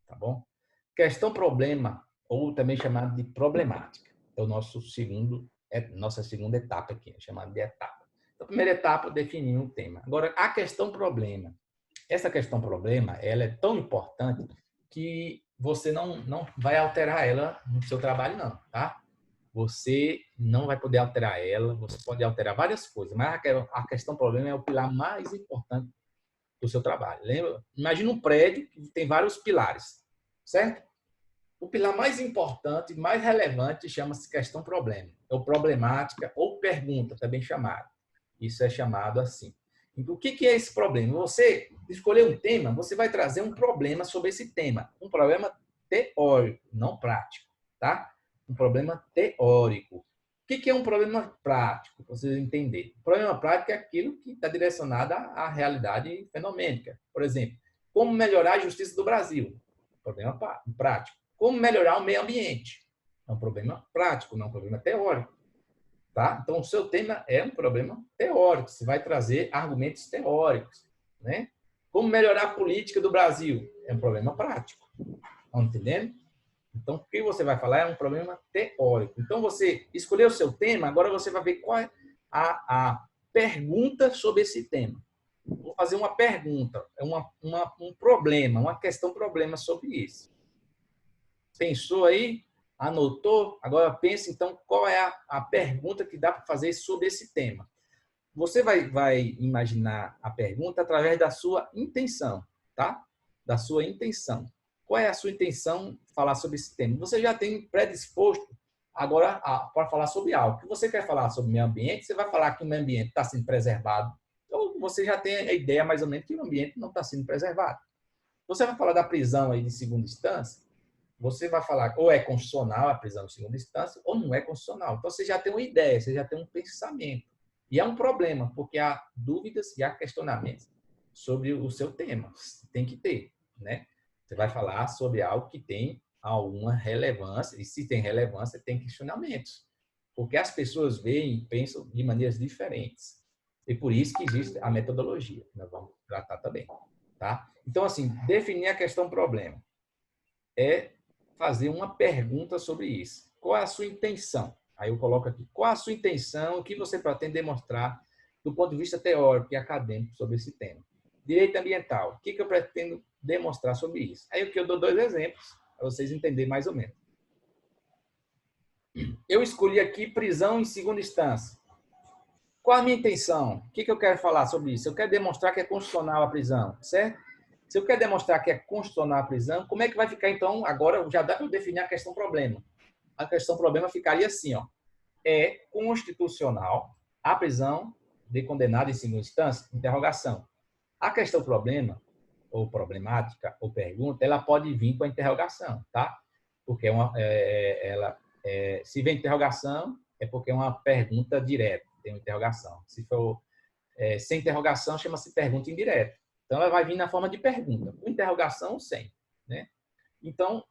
tá bom? Questão problema, ou também chamado de problemática, é o nosso nossa segunda etapa aqui, é chamada de etapa. Então, a primeira etapa, definir um tema. Agora, a questão problema. Essa questão problema, ela é tão importante que você não vai alterar ela no seu trabalho, não, tá? Você não vai poder alterar ela, você pode alterar várias coisas, mas a questão problema é o pilar mais importante do seu trabalho. Lembra? Imagina um prédio que tem vários pilares, certo? O pilar mais importante, mais relevante, chama-se questão problema, ou problemática, ou pergunta, também chamado. Isso é chamado assim. Então, o que é esse problema? Você escolher um tema, você vai trazer um problema sobre esse tema. Um problema teórico, não prático, tá? Um problema teórico. O que é um problema prático? Para vocês entenderem. O problema prático é aquilo que está direcionado à realidade fenomênica. Por exemplo, como melhorar a justiça do Brasil? Problema prático. Como melhorar o meio ambiente? É um problema prático, não é um problema teórico. Tá? Então, o seu tema é um problema teórico. Você vai trazer argumentos teóricos. Né? Como melhorar a política do Brasil? É um problema prático. Estão entendendo? Então, o que você vai falar é um problema teórico. Então, você escolheu o seu tema, agora você vai ver qual é a pergunta sobre esse tema. Vou fazer uma pergunta, um problema, uma questão problema sobre isso. Pensou aí? Anotou? Agora pense, então, qual é a pergunta que dá para fazer sobre esse tema. Você vai imaginar a pergunta através da sua intenção, tá? Da sua intenção. Qual é a sua intenção falar sobre esse tema? Você já tem predisposto agora para falar sobre algo. Se você quer falar sobre o meio ambiente, você vai falar que o meio ambiente está sendo preservado. Então, você já tem a ideia mais ou menos que o ambiente não está sendo preservado. Você vai falar da prisão aí de segunda instância, você vai falar ou é constitucional a prisão de segunda instância ou não é constitucional. Então, você já tem uma ideia, você já tem um pensamento. E é um problema, porque há dúvidas e há questionamentos sobre o seu tema. Tem que ter, né? Você vai falar sobre algo que tem alguma relevância, e se tem relevância, tem questionamentos. Porque as pessoas veem e pensam de maneiras diferentes. E por isso que existe a metodologia, que nós vamos tratar também. Tá? Então, assim, definir a questão problema é fazer uma pergunta sobre isso. Qual é a sua intenção? Aí eu coloco aqui. Qual é a sua intenção? O que você pretende demonstrar do ponto de vista teórico e acadêmico sobre esse tema? Direito ambiental. O que eu pretendo demonstrar sobre isso? Aí eu dou dois exemplos para vocês entenderem mais ou menos. Eu escolhi aqui prisão em segunda instância. Qual a minha intenção? O que eu quero falar sobre isso? Eu quero demonstrar que é constitucional a prisão, certo? Se eu quero demonstrar que é constitucional a prisão, como é que vai ficar, então? Agora já dá para eu definir a questão problema. A questão problema ficaria assim, ó. É constitucional a prisão de condenado em segunda instância? Interrogação. A questão problema, ou problemática, ou pergunta, ela pode vir com a interrogação, tá? Porque se vem interrogação, é porque é uma pergunta direta, tem uma interrogação. Se for sem interrogação, chama-se pergunta indireta. Então, ela vai vir na forma de pergunta, com interrogação ou sem. Né? Então,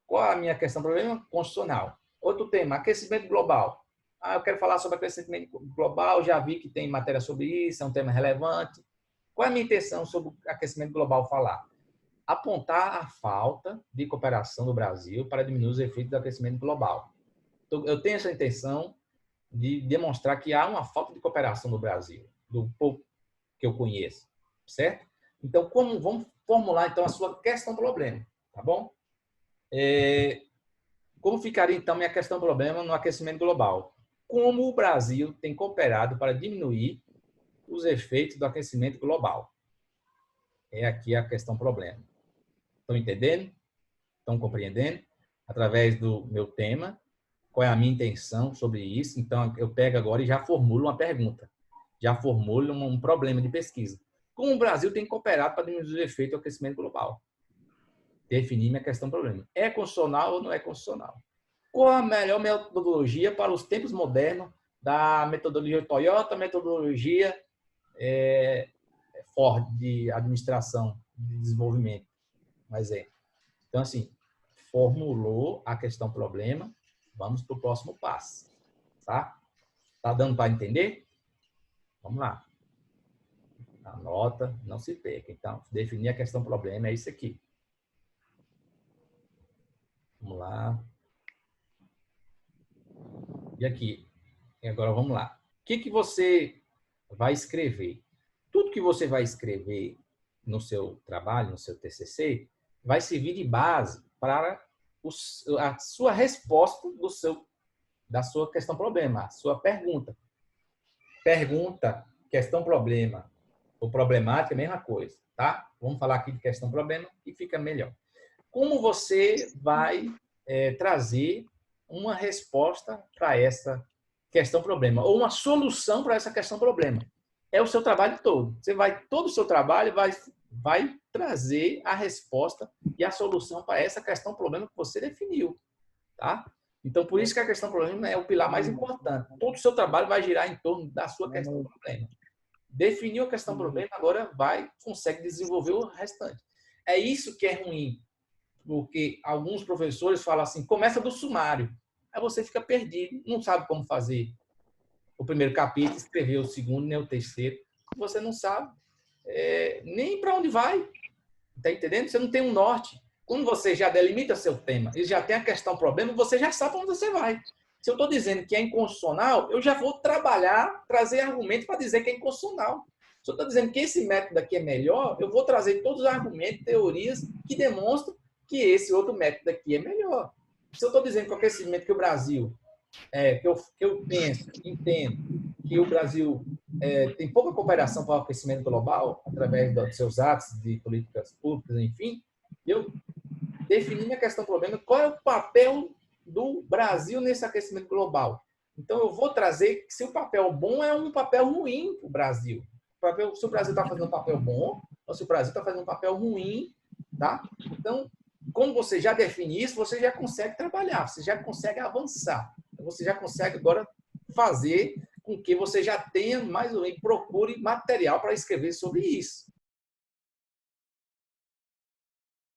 qual a minha questão? Problema constitucional. Outro tema, aquecimento global. Eu quero falar sobre aquecimento global, já vi que tem matéria sobre isso, é um tema relevante. Qual é a minha intenção sobre o aquecimento global falar? Apontar a falta de cooperação do Brasil para diminuir os efeitos do aquecimento global. Então, eu tenho essa intenção de demonstrar que há uma falta de cooperação no Brasil, do pouco que eu conheço, certo? Então, vamos formular então a sua questão problema, tá bom? Como ficaria então minha questão problema no aquecimento global? Como o Brasil tem cooperado para diminuir os efeitos do aquecimento global? É aqui a questão problema. Estão entendendo? Estão compreendendo? Através do meu tema, qual é a minha intenção sobre isso? Então, eu pego agora e já formulo uma pergunta. Já formulo um problema de pesquisa. Como o Brasil tem cooperado para diminuir os efeitos do aquecimento global? Definir minha questão problema. É constitucional ou não é constitucional? Qual a melhor metodologia para os tempos modernos da metodologia Toyota, metodologia Ford de administração, de desenvolvimento? Mas então, assim, formulou a questão problema, vamos para o próximo passo. Tá? Tá dando para entender? Vamos lá. Anota, não se perca. Então, definir a questão problema é isso aqui. Vamos lá. E aqui. E agora vamos lá. O que você vai escrever? Tudo que você vai escrever no seu trabalho, no seu TCC, vai servir de base para a sua resposta da sua questão-problema, a sua pergunta. Pergunta, questão-problema ou problemática é a mesma coisa, tá? Vamos falar aqui de questão-problema e fica melhor. Como você vai trazer uma resposta para essa questão-problema ou uma solução para essa questão-problema? É o seu trabalho todo. Todo o seu trabalho vai trazer a resposta e a solução para essa questão-problema que você definiu, tá? Então, por isso que a questão-problema é o pilar mais importante. Todo o seu trabalho vai girar em torno da sua questão-problema. Definiu a questão-problema, agora consegue desenvolver o restante. É isso que é ruim, porque alguns professores falam assim, começa do sumário. Aí você fica perdido, não sabe como fazer o primeiro capítulo, escrever o segundo, nem o terceiro. Você não sabe nem para onde vai. Está entendendo? Você não tem um norte. Quando você já delimita seu tema e já tem a questão problema, você já sabe para onde você vai. Se eu estou dizendo que é inconstitucional, eu já vou trabalhar, trazer argumentos para dizer que é inconstitucional. Se eu estou dizendo que esse método aqui é melhor, eu vou trazer todos os argumentos, teorias que demonstram que esse outro método aqui é melhor. Se eu estou dizendo com aquecimento que o Brasil, que eu penso, entendo, que o Brasil tem pouca cooperação para o aquecimento global, através dos seus atos de políticas públicas, enfim, eu defini minha questão-problema, qual é o papel do Brasil nesse aquecimento global. Então, eu vou trazer se o papel bom é um papel ruim para o Brasil. Se o Brasil está fazendo um papel bom, ou se o Brasil está fazendo um papel ruim, tá? Então, quando você já define isso, você já consegue trabalhar, você já consegue avançar. Você já consegue agora fazer com que você já tenha mais ou menos, procure material para escrever sobre isso.